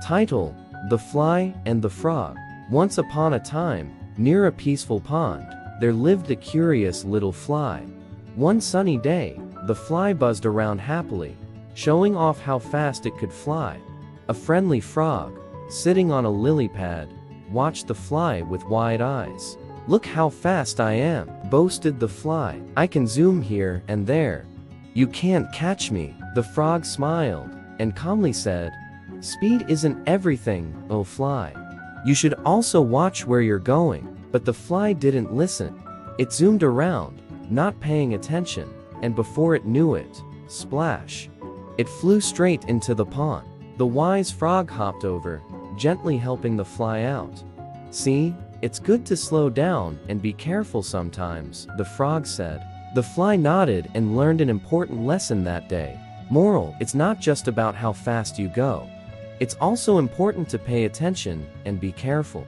Title: The Fly and the Frog. Once upon a time, near a peaceful pond, there lived a curious little fly. One sunny day, the fly buzzed around happily, showing off how fast it could fly. A friendly frog, sitting on a lily pad, watched the fly with wide eyes. "Look how fast I am," boasted the fly. "I can zoom here and there. You can't catch me." The frog smiled and calmly said, "Speed isn't everything, oh fly. You should also watch where you're going." But the fly didn't listen. It zoomed around, not paying attention, and before it knew it, splash! It flew straight into the pond. The wise frog hopped over, gently helping the fly out. "See, it's good to slow down and be careful sometimes," the frog said. The fly nodded and learned an important lesson that day. Moral: it's not just about how fast you go. It's also important to pay attention and be careful.